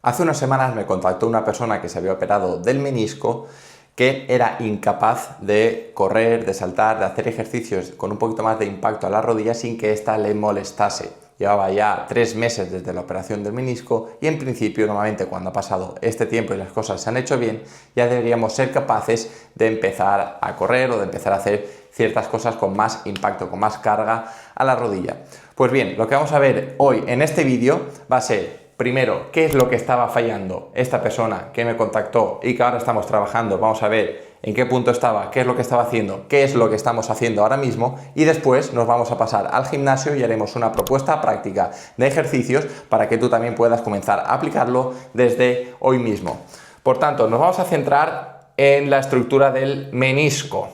Hace unas semanas me contactó una persona que se había operado del menisco, que era incapaz de correr, de saltar, de hacer ejercicios con un poquito más de impacto a la rodilla sin que ésta le molestase. Llevaba ya 3 meses desde la operación del menisco y en principio, normalmente cuando ha pasado este tiempo y las cosas se han hecho bien, ya deberíamos ser capaces de empezar a correr o de empezar a hacer ciertas cosas con más impacto, con más carga a la rodilla. Pues bien, lo que vamos a ver hoy en este vídeo va a ser: primero, ¿qué es lo que estaba fallando esta persona que me contactó y que ahora estamos trabajando? Vamos a ver en qué punto estaba, qué es lo que estaba haciendo, qué es lo que estamos haciendo ahora mismo, y después nos vamos a pasar al gimnasio y haremos una propuesta práctica de ejercicios para que tú también puedas comenzar a aplicarlo desde hoy mismo. Por tanto, nos vamos a centrar en la estructura del menisco.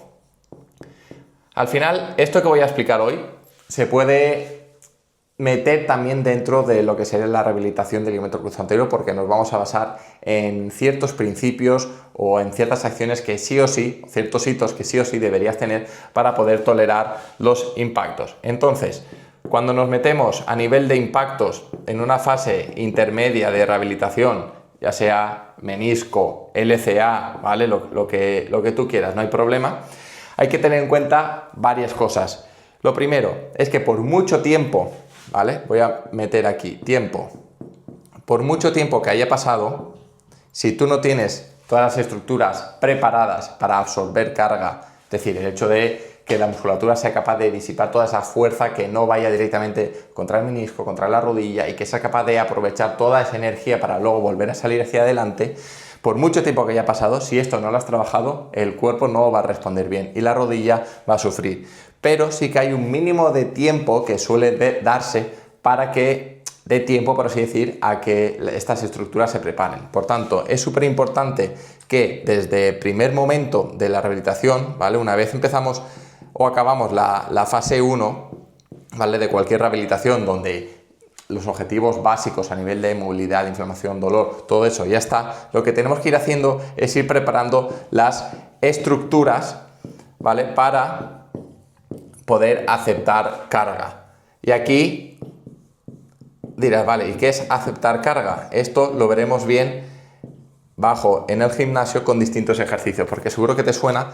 Al final, esto que voy a explicar hoy se puede meter también dentro de lo que sería la rehabilitación del ligamento cruzado anterior, porque nos vamos a basar en ciertos principios o en ciertas acciones que sí o sí, ciertos hitos que sí o sí deberías tener para poder tolerar los impactos. Entonces, cuando nos metemos a nivel de impactos en una fase intermedia de rehabilitación, ya sea menisco, LCA, ¿vale? Lo que tú quieras, no hay problema. Hay que tener en cuenta varias cosas. Lo primero es que por mucho tiempo, ¿vale? Voy a meter aquí tiempo. Por mucho tiempo que haya pasado, si tú no tienes todas las estructuras preparadas para absorber carga, es decir, el hecho de que la musculatura sea capaz de disipar toda esa fuerza que no vaya directamente contra el menisco, contra la rodilla, y que sea capaz de aprovechar toda esa energía para luego volver a salir hacia adelante, por mucho tiempo que haya pasado, si esto no lo has trabajado, el cuerpo no va a responder bien y la rodilla va a sufrir. Pero sí que hay un mínimo de tiempo que suele darse para que dé tiempo, por así decir, a que estas estructuras se preparen. Por tanto, es súper importante que desde el primer momento de la rehabilitación, ¿vale? Una vez empezamos o acabamos la fase 1, ¿vale? De cualquier rehabilitación, donde los objetivos básicos a nivel de movilidad, inflamación, dolor, todo eso ya está, lo que tenemos que ir haciendo es ir preparando las estructuras, ¿vale? Para poder aceptar carga. Y aquí dirás, vale, ¿y qué es aceptar carga? Esto lo veremos bien en el gimnasio con distintos ejercicios, porque seguro que te suena,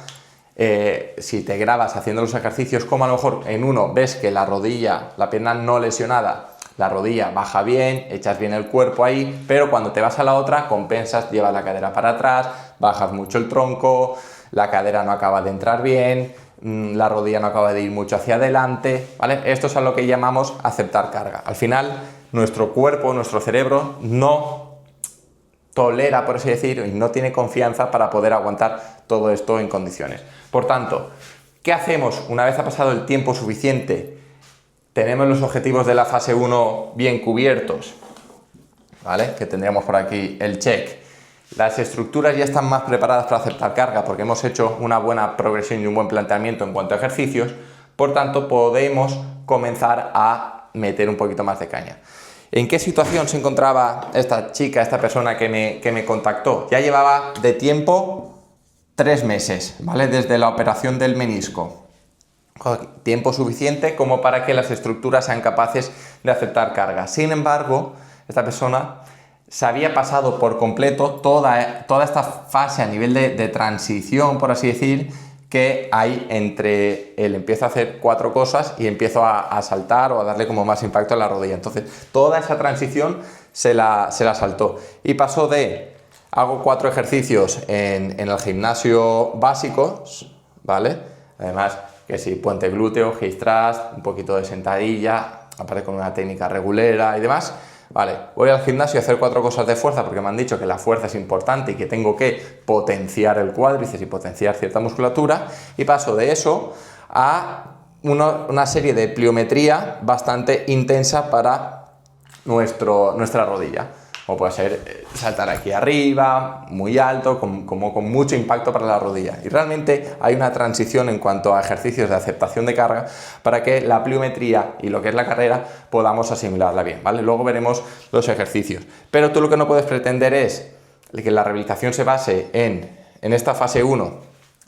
si te grabas haciendo los ejercicios, como a lo mejor en uno ves que la rodilla, la pierna no lesionada, la rodilla baja bien, echas bien el cuerpo ahí, pero cuando te vas a la otra compensas, llevas la cadera para atrás, bajas mucho el tronco, la cadera no acaba de entrar bien, la rodilla no acaba de ir mucho hacia adelante, ¿vale? Esto es a lo que llamamos aceptar carga. Al final, nuestro cuerpo, nuestro cerebro no tolera, por así decir, y no tiene confianza para poder aguantar todo esto en condiciones. Por tanto, ¿qué hacemos una vez ha pasado el tiempo suficiente? Tenemos los objetivos de la fase 1 bien cubiertos, ¿vale? Que tendríamos por aquí el check. Las estructuras ya están más preparadas para aceptar carga porque hemos hecho una buena progresión y un buen planteamiento en cuanto a ejercicios. Por tanto, podemos comenzar a meter un poquito más de caña. ¿En qué situación se encontraba esta chica, esta persona que me contactó? Ya llevaba de tiempo 3 meses, ¿vale? Desde la operación del menisco. Tiempo suficiente como para que las estructuras sean capaces de aceptar carga. Sin embargo, esta persona se había pasado por completo toda esta fase a nivel de transición, por así decir, que hay entre el empiezo a hacer 4 cosas y empiezo a saltar o a darle como más impacto a la rodilla. Entonces, toda esa transición se la saltó y pasó de hago 4 ejercicios en el gimnasio básicos, ¿vale? Además, que si puente glúteo, hip thrust, un poquito de sentadilla, aparte con una técnica regulera y demás. Vale, voy al gimnasio a hacer 4 cosas de fuerza porque me han dicho que la fuerza es importante y que tengo que potenciar el cuádriceps y potenciar cierta musculatura, y paso de eso a una serie de pliometría bastante intensa para nuestra rodilla. Como puede ser saltar aquí arriba, muy alto, como con mucho impacto para la rodilla. Y realmente hay una transición en cuanto a ejercicios de aceptación de carga para que la pliometría y lo que es la carrera podamos asimilarla bien, ¿vale? Luego veremos los ejercicios. Pero tú lo que no puedes pretender es que la rehabilitación se base en esta fase 1.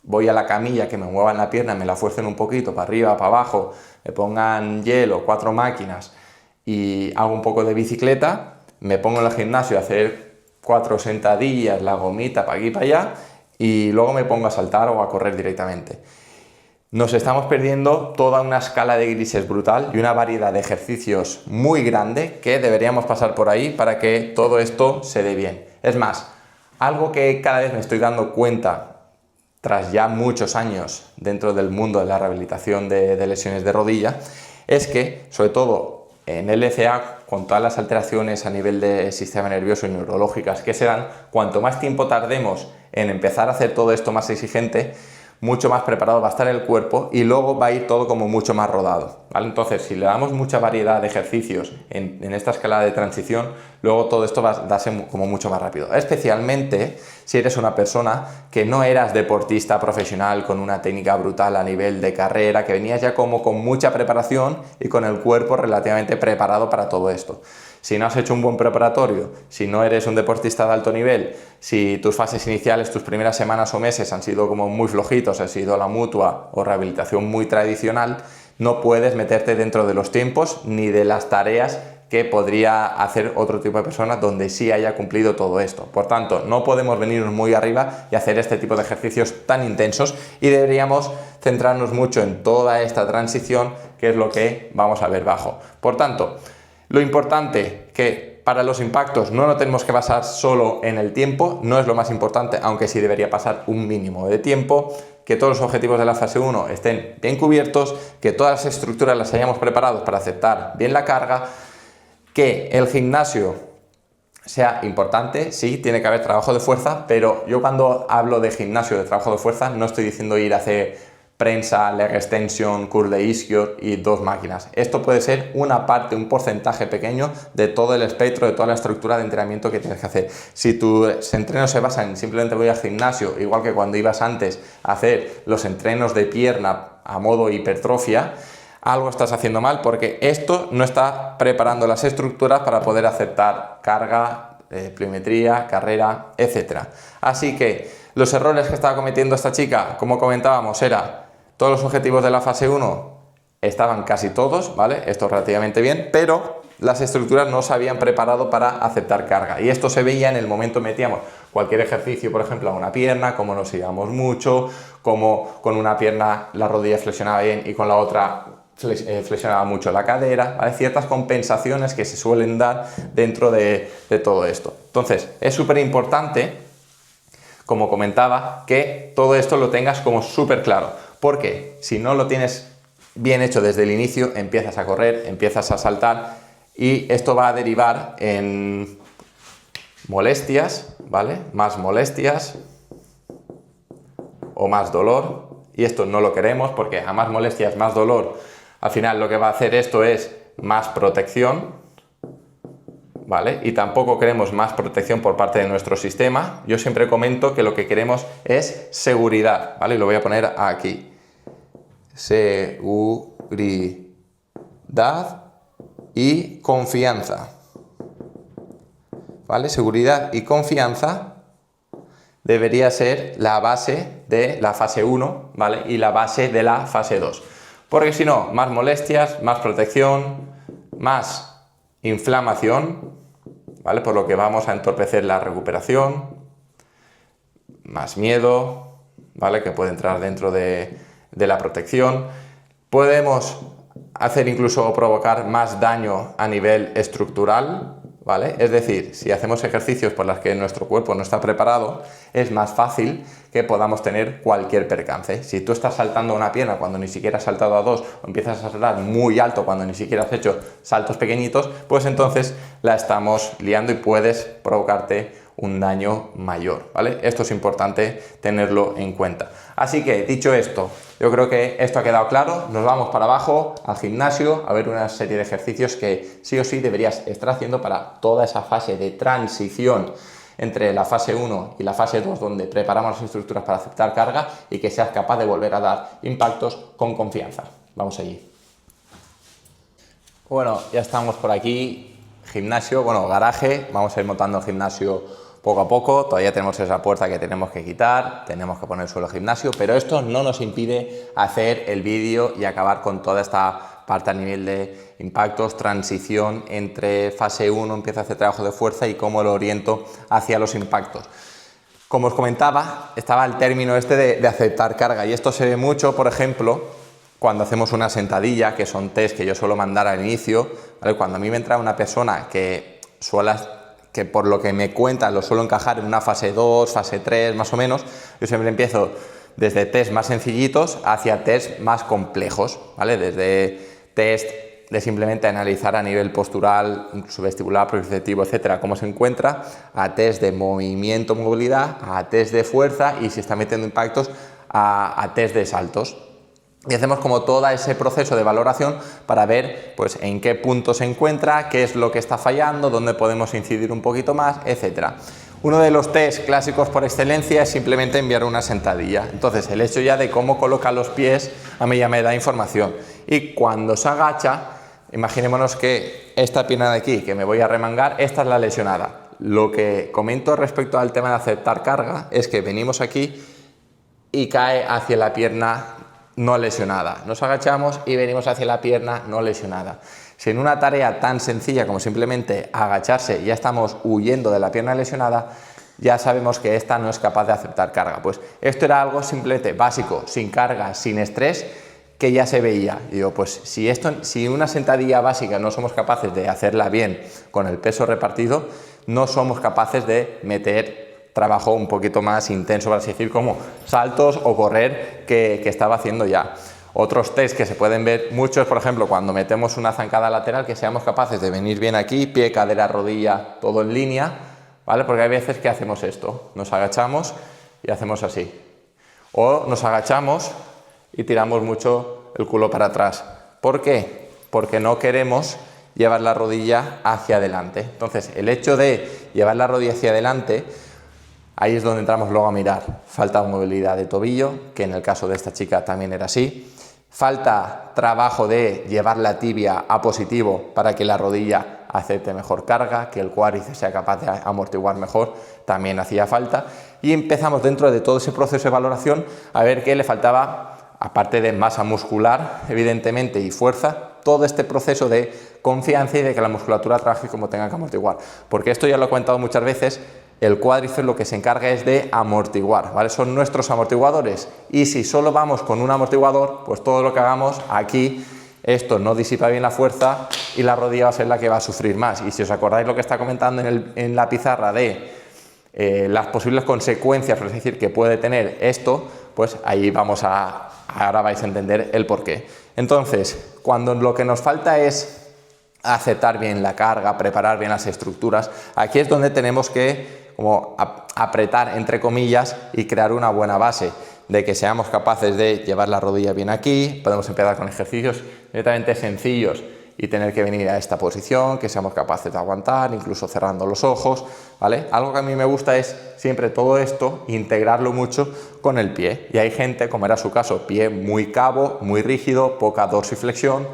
Voy a la camilla, que me muevan la pierna, me la fuercen un poquito para arriba, para abajo, me pongan hielo, 4 máquinas y hago un poco de bicicleta. Me pongo en el gimnasio a hacer 4 sentadillas, la gomita para aquí y para allá, y luego me pongo a saltar o a correr directamente. Nos estamos perdiendo toda una escala de grises brutal y una variedad de ejercicios muy grande que deberíamos pasar por ahí para que todo esto se dé bien. Es más, algo que cada vez me estoy dando cuenta tras ya muchos años dentro del mundo de la rehabilitación de lesiones de rodilla, es que, sobre todo en LCA, con todas las alteraciones a nivel de sistema nervioso y neurológicas que se dan, cuanto más tiempo tardemos en empezar a hacer todo esto más exigente, mucho más preparado va a estar el cuerpo y luego va a ir todo como mucho más rodado, ¿vale? Entonces, si le damos mucha variedad de ejercicios en esta escala de transición, luego todo esto va a darse como mucho más rápido. Especialmente si eres una persona que no eras deportista profesional con una técnica brutal a nivel de carrera, que venías ya como con mucha preparación y con el cuerpo relativamente preparado para todo esto. Si no has hecho un buen preparatorio, si no eres un deportista de alto nivel, si tus fases iniciales, tus primeras semanas o meses han sido como muy flojitos, ha sido la mutua o rehabilitación muy tradicional, no puedes meterte dentro de los tiempos ni de las tareas que podría hacer otro tipo de persona donde sí haya cumplido todo esto. Por tanto, no podemos venirnos muy arriba y hacer este tipo de ejercicios tan intensos y deberíamos centrarnos mucho en toda esta transición, que es lo que vamos a ver bajo. Por tanto, lo importante que para los impactos no nos tenemos que basar solo en el tiempo, no es lo más importante, aunque sí debería pasar un mínimo de tiempo, que todos los objetivos de la fase 1 estén bien cubiertos, que todas las estructuras las hayamos preparado para aceptar bien la carga, que el gimnasio sea importante, sí, tiene que haber trabajo de fuerza, pero yo cuando hablo de gimnasio, de trabajo de fuerza, no estoy diciendo ir a hacer prensa, leg extension, curl de isquio y 2 máquinas. Esto puede ser una parte, un porcentaje pequeño de todo el espectro, de toda la estructura de entrenamiento que tienes que hacer. Si tus entrenos se basan en simplemente voy al gimnasio, igual que cuando ibas antes a hacer los entrenos de pierna a modo hipertrofia, algo estás haciendo mal porque esto no está preparando las estructuras para poder aceptar carga, pliometría, carrera, etc. Así que los errores que estaba cometiendo esta chica, como comentábamos, era todos los objetivos de la fase 1 estaban casi todos, ¿vale? Esto relativamente bien, pero las estructuras no se habían preparado para aceptar carga. Y esto se veía en el momento que metíamos cualquier ejercicio, por ejemplo, a una pierna, como nos íbamos mucho, como con una pierna la rodilla flexionaba bien y con la otra flexionaba mucho la cadera, ¿vale? Ciertas compensaciones que se suelen dar dentro de todo esto. Entonces, es súper importante, como comentaba, que todo esto lo tengas como súper claro, porque si no lo tienes bien hecho desde el inicio, empiezas a correr, empiezas a saltar y esto va a derivar en molestias, ¿vale? Más molestias o más dolor, y esto no lo queremos porque a más molestias, más dolor, al final lo que va a hacer esto es más protección, ¿vale? Y tampoco queremos más protección por parte de nuestro sistema. Yo siempre comento que lo que queremos es seguridad, ¿vale? Y lo voy a poner aquí. Seguridad y confianza, ¿vale? Seguridad y confianza debería ser la base de la fase 1, ¿vale? Y la base de la fase 2. Porque si no, más molestias, más protección, más inflamación, ¿vale? Por lo que vamos a entorpecer la recuperación, más miedo, ¿vale? Que puede entrar dentro de la protección. Podemos hacer incluso o provocar más daño a nivel estructural, ¿vale? Es decir, si hacemos ejercicios por los que nuestro cuerpo no está preparado, es más fácil que podamos tener cualquier percance. Si tú estás saltando a una pierna cuando ni siquiera has saltado a 2, o empiezas a saltar muy alto cuando ni siquiera has hecho saltos pequeñitos, pues entonces la estamos liando y puedes provocarte un daño mayor, ¿vale? Esto es importante tenerlo en cuenta. Así que, dicho esto, yo creo que esto ha quedado claro. Nos vamos para abajo al gimnasio a ver una serie de ejercicios que sí o sí deberías estar haciendo para toda esa fase de transición entre la fase 1 y la fase 2, donde preparamos las estructuras para aceptar carga y que seas capaz de volver a dar impactos con confianza. Vamos allí. Bueno, ya estamos por aquí. Gimnasio, bueno, garaje. Vamos a ir montando el gimnasio poco a poco. Todavía tenemos esa puerta que tenemos que quitar, tenemos que poner suelo gimnasio, pero esto no nos impide hacer el vídeo y acabar con toda esta parte a nivel de impactos, transición entre fase 1, empieza a hacer trabajo de fuerza y cómo lo oriento hacia los impactos. Como os comentaba, estaba el término este de aceptar carga, y esto se ve mucho, por ejemplo, cuando hacemos una sentadilla, que son test que yo suelo mandar al inicio, ¿vale? Cuando a mí me entra una persona que por lo que me cuentan lo suelo encajar en una fase 2, fase 3 más o menos, yo siempre empiezo desde test más sencillitos hacia test más complejos, ¿vale? Desde test de simplemente analizar a nivel postural, incluso vestibular, proprioceptivo, etcétera, cómo se encuentra, a test de movimiento, movilidad, a test de fuerza y si está metiendo impactos, a test de saltos. Y hacemos como todo ese proceso de valoración para ver pues, en qué punto se encuentra, qué es lo que está fallando, dónde podemos incidir un poquito más, etcétera. Uno de los test clásicos por excelencia es simplemente enviar una sentadilla. Entonces, el hecho ya de cómo coloca los pies a mí ya me da información. Y cuando se agacha, imaginémonos que esta pierna de aquí, que me voy a remangar, esta es la lesionada. Lo que comento respecto al tema de aceptar carga es que venimos aquí y cae hacia la pierna no lesionada. Nos agachamos y venimos hacia la pierna no lesionada. Si en una tarea tan sencilla como simplemente agacharse ya estamos huyendo de la pierna lesionada, ya sabemos que esta no es capaz de aceptar carga. Pues esto era algo simplemente básico, sin carga, sin estrés, que ya se veía. Y digo, pues si una sentadilla básica no somos capaces de hacerla bien con el peso repartido, no somos capaces de meter trabajo un poquito más intenso, para así decir, como saltos o correr que estaba haciendo ya. Otros test que se pueden ver muchos, por ejemplo, cuando metemos una zancada lateral, que seamos capaces de venir bien aquí, pie, cadera, rodilla, todo en línea, ¿vale? Porque hay veces que hacemos esto, nos agachamos y hacemos así. O nos agachamos y tiramos mucho el culo para atrás. ¿Por qué? Porque no queremos llevar la rodilla hacia adelante. Entonces, el hecho de llevar la rodilla hacia adelante, ahí es donde entramos luego a mirar. Falta movilidad de tobillo, que en el caso de esta chica también era así. Falta trabajo de llevar la tibia a positivo para que la rodilla acepte mejor carga, que el cuádriceps sea capaz de amortiguar mejor, también hacía falta. Y empezamos dentro de todo ese proceso de valoración a ver qué le faltaba, aparte de masa muscular, evidentemente, y fuerza, todo este proceso de confianza y de que la musculatura trabaje como tenga que amortiguar. Porque esto ya lo he comentado muchas veces, el cuádriceps lo que se encarga es de amortiguar, ¿vale? Son nuestros amortiguadores, y si solo vamos con un amortiguador, pues todo lo que hagamos aquí, esto no disipa bien la fuerza y la rodilla va a ser la que va a sufrir más. Y si os acordáis lo que está comentando en la pizarra de las posibles consecuencias, es decir, que puede tener esto, pues ahí ahora vais a entender el porqué. Entonces, cuando lo que nos falta es aceptar bien la carga, preparar bien las estructuras, aquí es donde tenemos que como apretar entre comillas y crear una buena base de que seamos capaces de llevar la rodilla bien aquí. Podemos empezar con ejercicios directamente sencillos y tener que venir a esta posición, que seamos capaces de aguantar, incluso cerrando los ojos, ¿vale? Algo que a mí me gusta es siempre todo esto, integrarlo mucho con el pie. Y hay gente, como era su caso, pie muy cabo, muy rígido, poca dorsiflexión,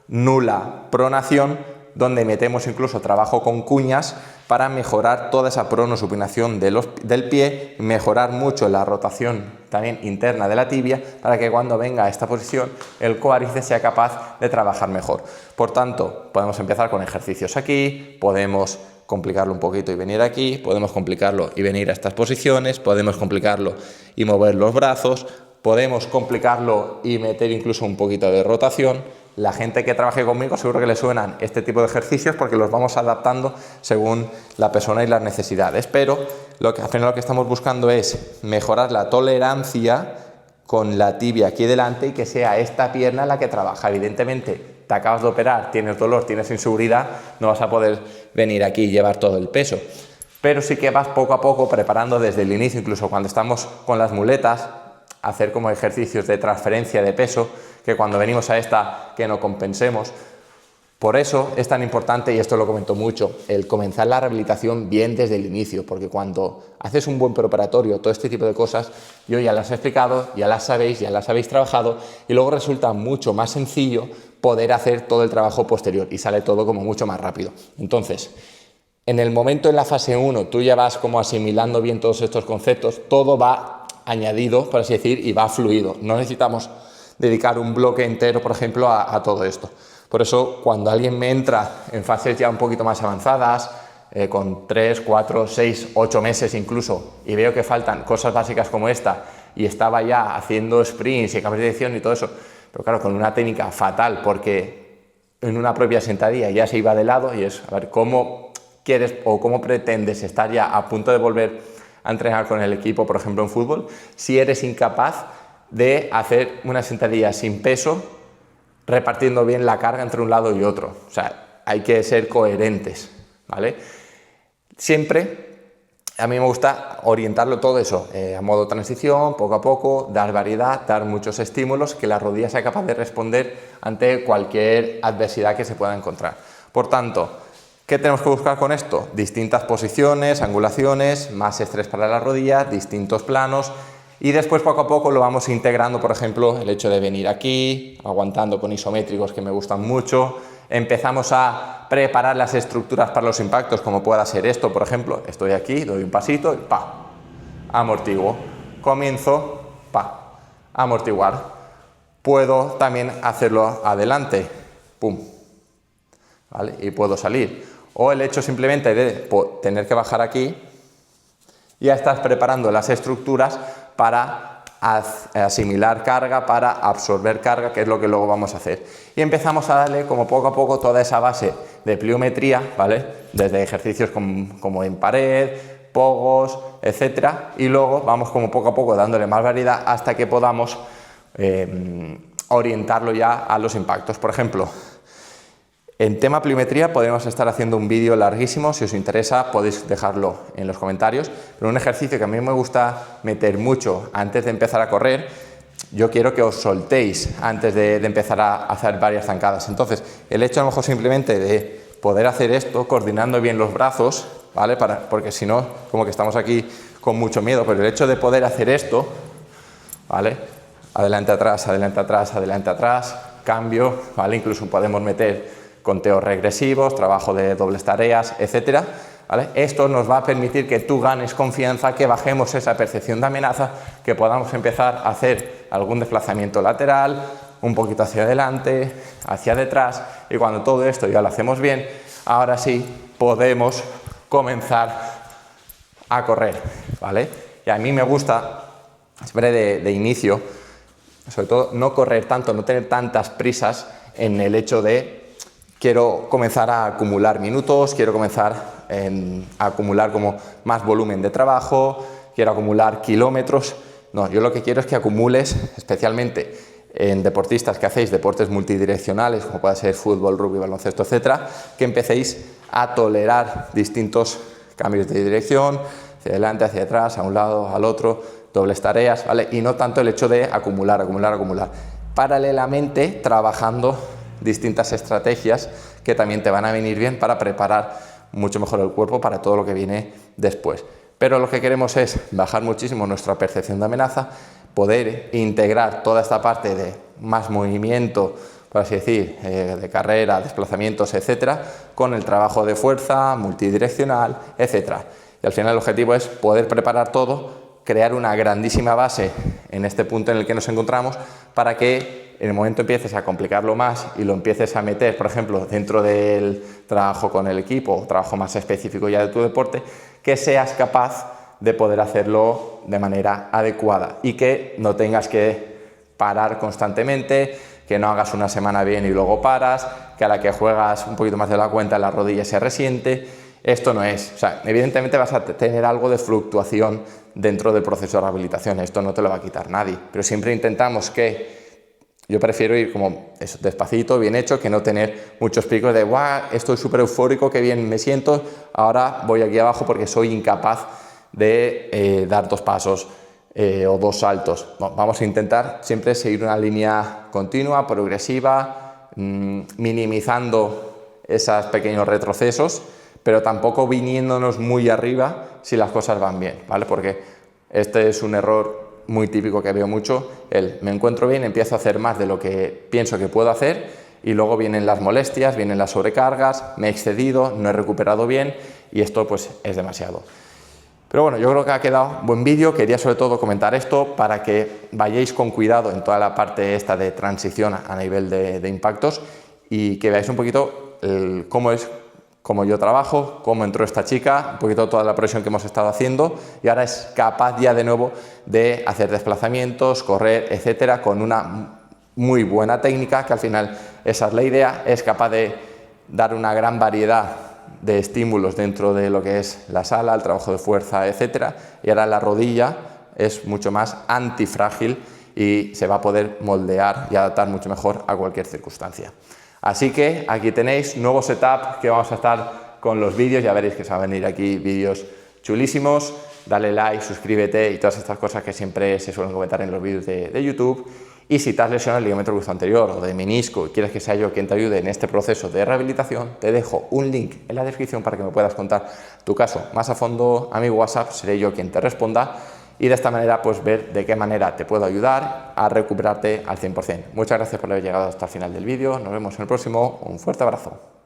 nula pronación, donde metemos incluso trabajo con cuñas para mejorar toda esa pronosupinación del pie, mejorar mucho la rotación también interna de la tibia, para que cuando venga a esta posición el cuádriceps sea capaz de trabajar mejor. Por tanto, podemos empezar con ejercicios aquí, podemos complicarlo un poquito y venir aquí, podemos complicarlo y venir a estas posiciones, podemos complicarlo y mover los brazos, podemos complicarlo y meter incluso un poquito de rotación. La gente que trabaje conmigo seguro que le suenan este tipo de ejercicios porque los vamos adaptando según la persona y las necesidades. Pero al final lo que estamos buscando es mejorar la tolerancia con la tibia aquí delante y que sea esta pierna la que trabaja. Evidentemente, te acabas de operar, tienes dolor, tienes inseguridad, no vas a poder venir aquí y llevar todo el peso. Pero sí que vas poco a poco preparando desde el inicio, incluso cuando estamos con las muletas, hacer como ejercicios de transferencia de peso, que cuando venimos a esta que no compensemos. Por eso es tan importante, y esto lo comento mucho, el comenzar la rehabilitación bien desde el inicio, porque cuando haces un buen preoperatorio, todo este tipo de cosas, yo ya las he explicado, ya las habéis trabajado, y luego resulta mucho más sencillo poder hacer todo el trabajo posterior y sale todo como mucho más rápido. Entonces, en el momento en la fase 1 tú ya vas como asimilando bien todos estos conceptos, todo va añadido, por así decir, y va fluido. No necesitamos dedicar un bloque entero, por ejemplo, a todo esto. Por eso, cuando alguien me entra en fases ya un poquito más avanzadas, con 3, 4, 6, 8 meses incluso, y veo que faltan cosas básicas como esta, y estaba ya haciendo sprints y cambios de dirección y todo eso, pero claro, con una técnica fatal, porque en una propia sentadilla ya se iba de lado, y es, a ver, ¿cómo quieres o cómo pretendes estar ya a punto de volver a entrenar con el equipo, por ejemplo, en fútbol, si eres incapaz de hacer una sentadilla sin peso, repartiendo bien la carga entre un lado y otro? O sea, hay que ser coherentes, ¿vale? Siempre a mí me gusta orientarlo todo eso a modo transición, poco a poco, dar variedad, dar muchos estímulos, que la rodilla sea capaz de responder ante cualquier adversidad que se pueda encontrar. Por tanto, ¿qué tenemos que buscar con esto? Distintas posiciones, angulaciones, más estrés para la rodilla, distintos planos, y después poco a poco lo vamos integrando, por ejemplo, el hecho de venir aquí, aguantando con isométricos que me gustan mucho. Empezamos a preparar las estructuras para los impactos, como pueda ser esto, por ejemplo. Estoy aquí, doy un pasito y ¡pa! Amortiguo. Comienzo, ¡pa! Amortiguar. Puedo también hacerlo adelante, ¡pum! ¿Vale? Y puedo salir. O el hecho simplemente de tener que bajar aquí, ya estás preparando las estructuras para asimilar carga, para absorber carga, que es lo que luego vamos a hacer. Y empezamos a darle como poco a poco toda esa base de pliometría, ¿vale? Desde ejercicios como en pared, pogos, etcétera, y luego vamos como poco a poco dándole más variedad hasta que podamos orientarlo ya a los impactos. Por ejemplo, en tema pliometría podemos estar haciendo un vídeo larguísimo, si os interesa podéis dejarlo en los comentarios, pero un ejercicio que a mí me gusta meter mucho antes de empezar a correr, yo quiero que os soltéis antes de empezar a hacer varias zancadas. Entonces, el hecho a lo mejor simplemente de poder hacer esto, coordinando bien los brazos, ¿vale? Porque si no, como que estamos aquí con mucho miedo, pero el hecho de poder hacer esto, ¿vale? Adelante, atrás, adelante, atrás, adelante, atrás, cambio, ¿vale? Incluso podemos meter conteos regresivos, trabajo de dobles tareas, etcétera, ¿vale? Esto nos va a permitir que tú ganes confianza, que bajemos esa percepción de amenaza, que podamos empezar a hacer algún desplazamiento lateral, un poquito hacia adelante, hacia detrás, y cuando todo esto ya lo hacemos bien, ahora sí podemos comenzar a correr, ¿vale? Y a mí me gusta, siempre de inicio, sobre todo no correr tanto, no tener tantas prisas en el hecho de quiero comenzar a acumular minutos, quiero comenzar a acumular como más volumen de trabajo, quiero acumular kilómetros. No, yo lo que quiero es que acumules, especialmente en deportistas que hacéis deportes multidireccionales, como puede ser fútbol, rugby, baloncesto, etcétera, que empecéis a tolerar distintos cambios de dirección, hacia adelante, hacia atrás, a un lado, al otro, dobles tareas, ¿vale? Y no tanto el hecho de acumular. Paralelamente, trabajando distintas estrategias que también te van a venir bien para preparar mucho mejor el cuerpo para todo lo que viene después. Pero lo que queremos es bajar muchísimo nuestra percepción de amenaza, poder integrar toda esta parte de más movimiento, por así decir, de carrera, desplazamientos, etcétera, con el trabajo de fuerza, multidireccional, etcétera. Y al final el objetivo es poder preparar todo, crear una grandísima base en este punto en el que nos encontramos para que en el momento empieces a complicarlo más y lo empieces a meter, por ejemplo, dentro del trabajo con el equipo o trabajo más específico ya de tu deporte, que seas capaz de poder hacerlo de manera adecuada y que no tengas que parar constantemente, que no hagas una semana bien y luego paras, que a la que juegas un poquito más de la cuenta la rodilla se resiente. Esto no es, o sea, evidentemente vas a tener algo de fluctuación dentro del proceso de rehabilitación, esto no te lo va a quitar nadie, pero siempre intentamos que yo prefiero ir como eso, despacito, bien hecho, que no tener muchos picos de ¡guau! Estoy súper eufórico, qué bien me siento, ahora voy aquí abajo porque soy incapaz de dar 2 pasos o 2 saltos. No, vamos a intentar siempre seguir una línea continua, progresiva, minimizando esos pequeños retrocesos, pero tampoco viniéndonos muy arriba si las cosas van bien, ¿vale? Porque este es un error muy típico que veo mucho, me encuentro bien, empiezo a hacer más de lo que pienso que puedo hacer y luego vienen las molestias, vienen las sobrecargas, me he excedido, no he recuperado bien y esto pues es demasiado. Pero bueno, yo creo que ha quedado un buen vídeo. Quería sobre todo comentar esto para que vayáis con cuidado en toda la parte esta de transición a nivel de impactos y que veáis un poquito cómo yo trabajo, cómo entró esta chica, un poquito toda la progresión que hemos estado haciendo y ahora es capaz ya de nuevo de hacer desplazamientos, correr, etcétera, con una muy buena técnica, que al final esa es la idea, es capaz de dar una gran variedad de estímulos dentro de lo que es la sala, el trabajo de fuerza, etcétera, y ahora la rodilla es mucho más antifrágil y se va a poder moldear y adaptar mucho mejor a cualquier circunstancia. Así que aquí tenéis nuevo setup que vamos a estar con los vídeos, ya veréis que se van a venir aquí vídeos chulísimos. Dale like, suscríbete y todas estas cosas que siempre se suelen comentar en los vídeos de YouTube. Y si te has lesionado el ligamento cruzado anterior o de menisco y quieres que sea yo quien te ayude en este proceso de rehabilitación, te dejo un link en la descripción para que me puedas contar tu caso más a fondo a mi WhatsApp, seré yo quien te responda y de esta manera pues ver de qué manera te puedo ayudar a recuperarte al 100%. Muchas gracias por haber llegado hasta el final del vídeo, nos vemos en el próximo, un fuerte abrazo.